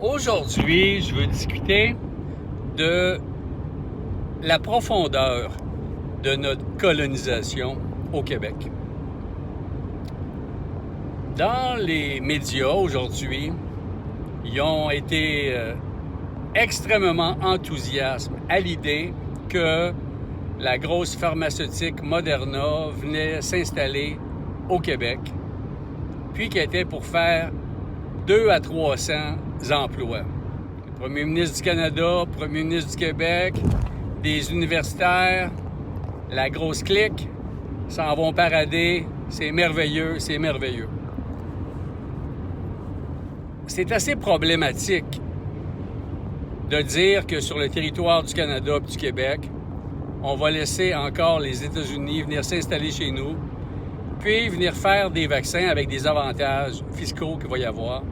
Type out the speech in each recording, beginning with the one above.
Aujourd'hui, je veux discuter de la profondeur de notre colonisation au Québec. Dans les médias aujourd'hui, ils ont été extrêmement enthousiastes à l'idée que la grosse pharmaceutique Moderna venait s'installer au Québec, puis qu'elle était pour faire 200 à 300 emplois. Le premier ministre du Canada, le premier ministre du Québec, des universitaires, la grosse clique s'en vont parader. C'est merveilleux, c'est merveilleux. C'est assez problématique de dire que sur le territoire du Canada et du Québec, on va laisser encore les États-Unis venir s'installer chez nous, puis venir faire des vaccins avec des avantages fiscaux qu'il va y avoir,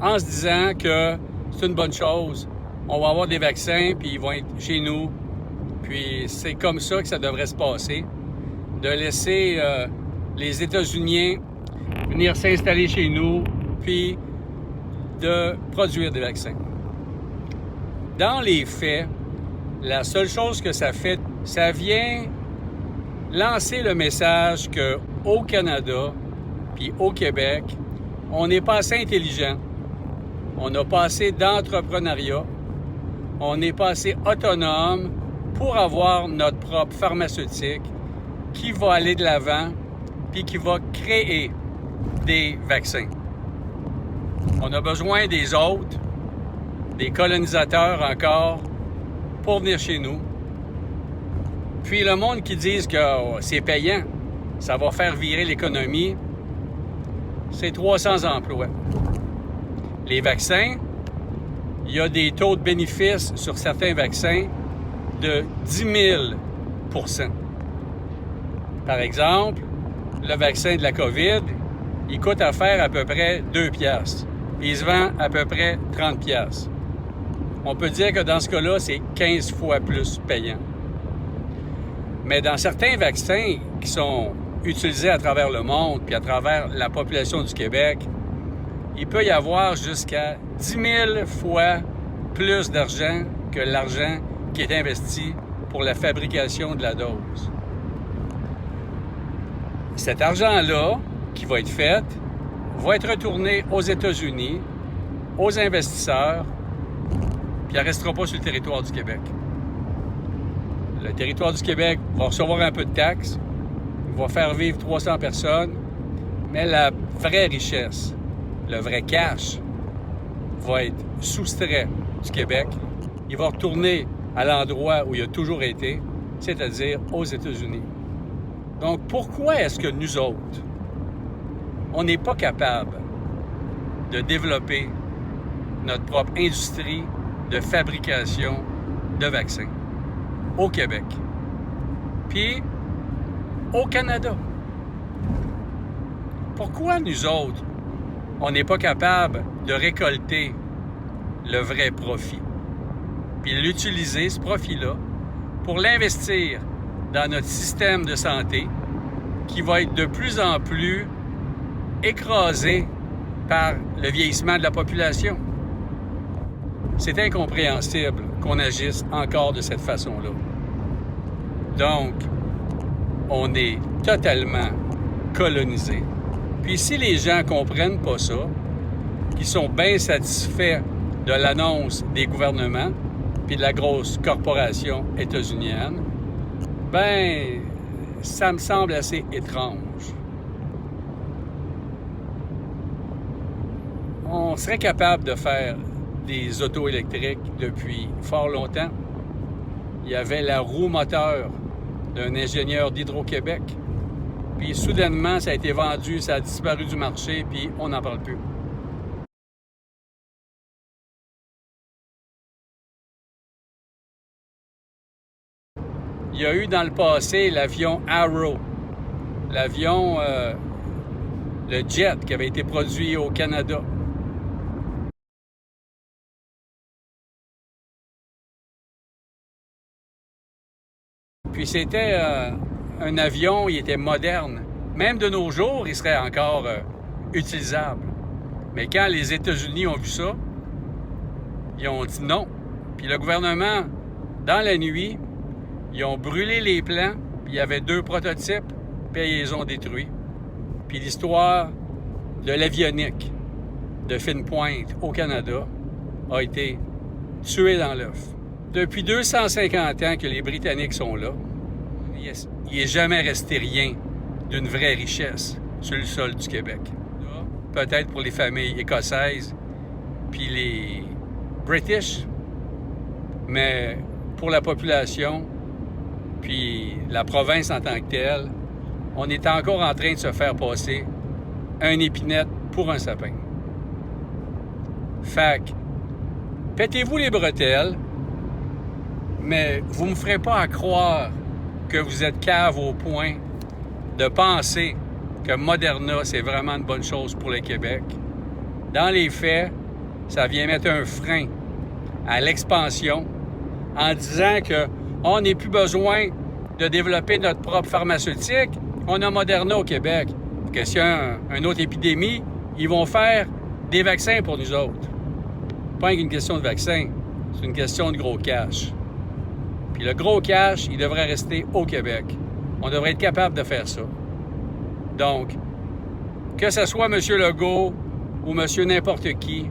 en se disant que c'est une bonne chose, on va avoir des vaccins, puis ils vont être chez nous, puis c'est comme ça que ça devrait se passer, de laisser les États-Unis venir s'installer chez nous, puis de produire des vaccins. Dans les faits, la seule chose que ça fait, ça vient lancer le message qu'au Canada puis au Québec, on n'est pas assez intelligent, on n'a pas assez d'entrepreneuriat, on n'est pas assez autonome pour avoir notre propre pharmaceutique qui va aller de l'avant puis qui va créer des vaccins. On a besoin des autres, des colonisateurs encore, pour venir chez nous. Puis le monde qui dit que c'est payant, ça va faire virer l'économie, c'est 300 emplois. Les vaccins, il y a des taux de bénéfice sur certains vaccins de 10 000 %. Par exemple, le vaccin de la COVID, il coûte à faire à peu près 2 piastres. Il se vend à peu près 30 piastres. On peut dire que dans ce cas-là, c'est 15 fois plus payant. Mais dans certains vaccins qui sont utilisés à travers le monde puis à travers la population du Québec, il peut y avoir jusqu'à 10 000 fois plus d'argent que l'argent qui est investi pour la fabrication de la dose. Cet argent-là, qui va être fait, va être retourné aux États-Unis, aux investisseurs, puis il ne restera pas sur le territoire du Québec. Le territoire du Québec va recevoir un peu de taxes, il va faire vivre 300 personnes, mais la vraie richesse, le vrai cash, va être soustrait du Québec. Il va retourner à l'endroit où il a toujours été, c'est-à-dire aux États-Unis. Donc, pourquoi est-ce que nous autres, on n'est pas capable de développer notre propre industrie de fabrication de vaccins au Québec, puis au Canada? Pourquoi nous autres, on n'est pas capable de récolter le vrai profit, puis l'utiliser, ce profit-là, pour l'investir dans notre système de santé qui va être de plus en plus écrasé par le vieillissement de la population? C'est incompréhensible qu'on agisse encore de cette façon-là. Donc, on est totalement colonisé. Puis si les gens ne comprennent pas ça, qu'ils sont bien satisfaits de l'annonce des gouvernements puis de la grosse corporation états-unienne, ben, ça me semble assez étrange. On serait capable de faire des autos électriques depuis fort longtemps. Il y avait la roue moteur d'un ingénieur d'Hydro-Québec. Puis soudainement, ça a été vendu, ça a disparu du marché, puis on n'en parle plus. Il y a eu dans le passé l'avion Arrow, l'avion, le jet qui avait été produit au Canada. Puis c'était un avion, il était moderne. Même de nos jours, il serait encore utilisable. Mais quand les États-Unis ont vu ça, ils ont dit non. Puis le gouvernement, dans la nuit, ils ont brûlé les plans, puis il y avait 2 prototypes, puis ils les ont détruits. Puis l'histoire de l'avionique de fine pointe au Canada a été tuée dans l'œuf. Depuis 250 ans que les Britanniques sont là, il n'est jamais resté rien d'une vraie richesse sur le sol du Québec. Peut-être pour les familles écossaises puis les British, mais pour la population puis la province en tant que telle, on est encore en train de se faire passer un épinette pour un sapin. Fait que, pétez-vous les bretelles, mais vous me ferez pas à croire que vous êtes cave au point de penser que Moderna, c'est vraiment une bonne chose pour le Québec. Dans les faits, ça vient mettre un frein à l'expansion en disant qu'on n'a plus besoin de développer notre propre pharmaceutique. On a Moderna au Québec. Que s'il y a une autre épidémie, ils vont faire des vaccins pour nous autres. Pas une question de vaccin, c'est une question de gros cash. Puis le gros cash, il devrait rester au Québec. On devrait être capable de faire ça. Donc, que ce soit M. Legault ou M. n'importe qui,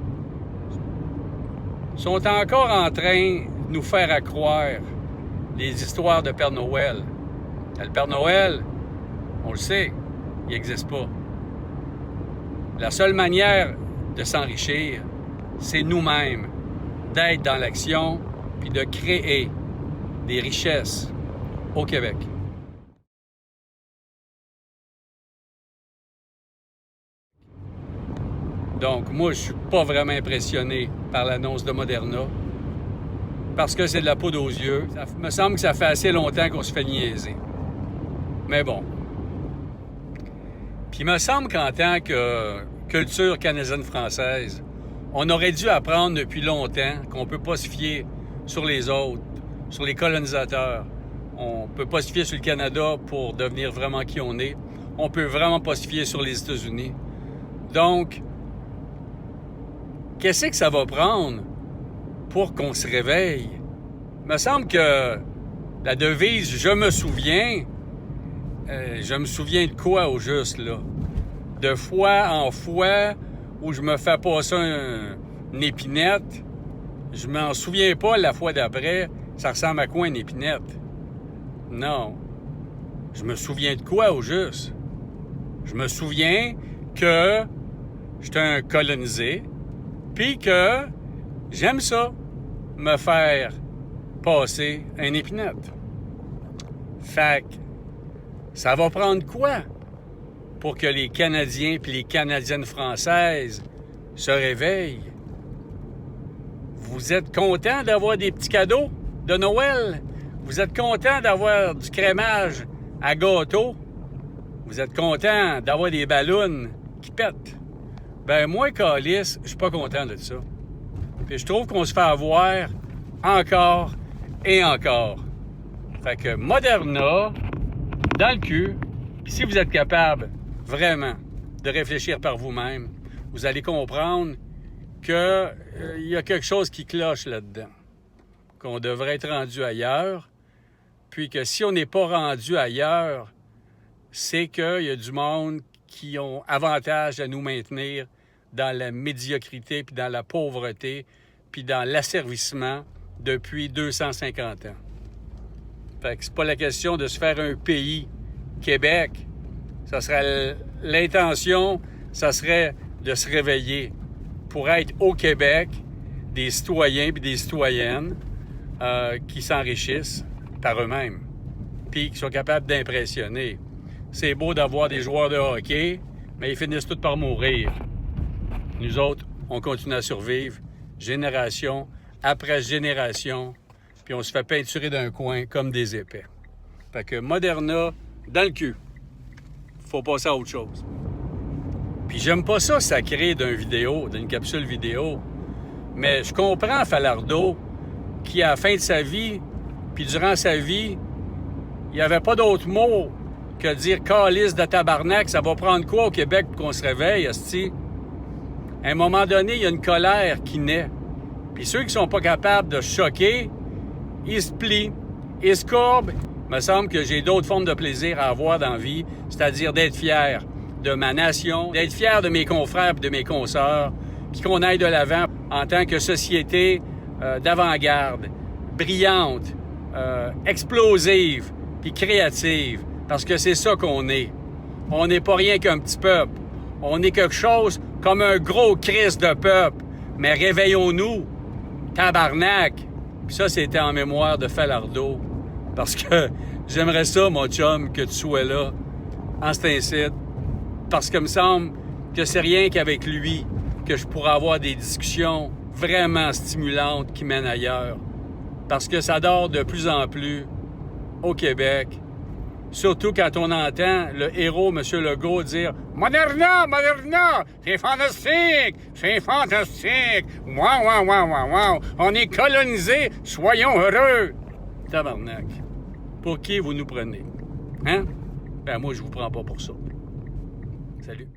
sont encore en train de nous faire accroire les histoires de Père Noël. Le Père Noël, on le sait, il n'existe pas. La seule manière de s'enrichir, c'est nous-mêmes, d'être dans l'action puis de créer des richesses au Québec. Donc, moi, je suis pas vraiment impressionné par l'annonce de Moderna parce que c'est de la poudre aux yeux. Ça me semble que ça fait assez longtemps qu'on se fait niaiser. Mais bon. Puis il me semble qu'en tant que culture canadienne-française, on aurait dû apprendre depuis longtemps qu'on peut pas se fier sur les autres, sur les colonisateurs. On peut pas se fier sur le Canada pour devenir vraiment qui on est. On peut vraiment pas se fier sur les États-Unis. Donc, qu'est-ce que ça va prendre pour qu'on se réveille? Il me semble que la devise « Je me souviens », je me souviens de quoi au juste, là? De fois en fois où je me fais passer une épinette, je m'en souviens pas la fois d'après, ça ressemble à quoi une épinette? Non. Je me souviens de quoi au juste? Je me souviens que j'étais un colonisé, puis que j'aime ça, me faire passer une épinette. Fait que ça va prendre quoi pour que les Canadiens puis les Canadiennes françaises se réveillent? Vous êtes contents d'avoir des petits cadeaux de Noël? Vous êtes contents d'avoir du crémage à gâteau? Vous êtes contents d'avoir des ballons qui pètent? Ben moi, câlisse, je suis pas content de ça. Puis je trouve qu'on se fait avoir encore et encore. Fait que Moderna, dans le cul, puis si vous êtes capable vraiment de réfléchir par vous-même, vous allez comprendre qu'il y a quelque chose qui cloche là-dedans, qu'on devrait être rendu ailleurs, puis que si on n'est pas rendu ailleurs, c'est qu'il y a du monde qui ont avantage à nous maintenir dans la médiocrité, puis dans la pauvreté, puis dans l'asservissement depuis 250 ans. Fait que c'est pas la question de se faire un pays, Québec. Ça serait l'intention, ça serait de se réveiller pour être au Québec des citoyens et des citoyennes qui s'enrichissent par eux-mêmes, puis qui sont capables d'impressionner. C'est beau d'avoir des joueurs de hockey, mais ils finissent tous par mourir. Nous autres, on continue à survivre, génération après génération, puis on se fait peinturer d'un coin comme des épais. Fait que Moderna, dans le cul. Faut passer à autre chose. Puis j'aime pas ça sacré d'une capsule vidéo, mais je comprends Falardeau qui, à la fin de sa vie, puis durant sa vie, il n'y avait pas d'autre mot que dire « calice de tabarnak », ça va prendre quoi au Québec pour qu'on se réveille, asti? À un moment donné, il y a une colère qui naît. Puis ceux qui sont pas capables de se choquer, ils se plient, ils se courbent. Il me semble que j'ai d'autres formes de plaisir à avoir dans la vie, c'est-à-dire d'être fier de ma nation, d'être fier de mes confrères et de mes consoeurs, puis qu'on aille de l'avant en tant que société d'avant-garde, brillante, explosive, puis créative, parce que c'est ça qu'on est. On n'est pas rien qu'un petit peuple. On est quelque chose comme un gros Christ de peuple. Mais réveillons-nous, tabarnak! Puis ça, c'était en mémoire de Falardeau. Parce que j'aimerais ça, mon chum, que tu sois là, en cet incite. Parce que me semble que c'est rien qu'avec lui que je pourrais avoir des discussions vraiment stimulantes qui mènent ailleurs. Parce que ça dort de plus en plus au Québec. Surtout quand on entend le héros, M. Legault, dire « Moderna, Moderna, c'est fantastique, c'est fantastique, wow, wow, wow, wow, wow, on est colonisé, soyons heureux. » Tabarnak, pour qui vous nous prenez? Hein? Ben moi, je vous prends pas pour ça. Salut.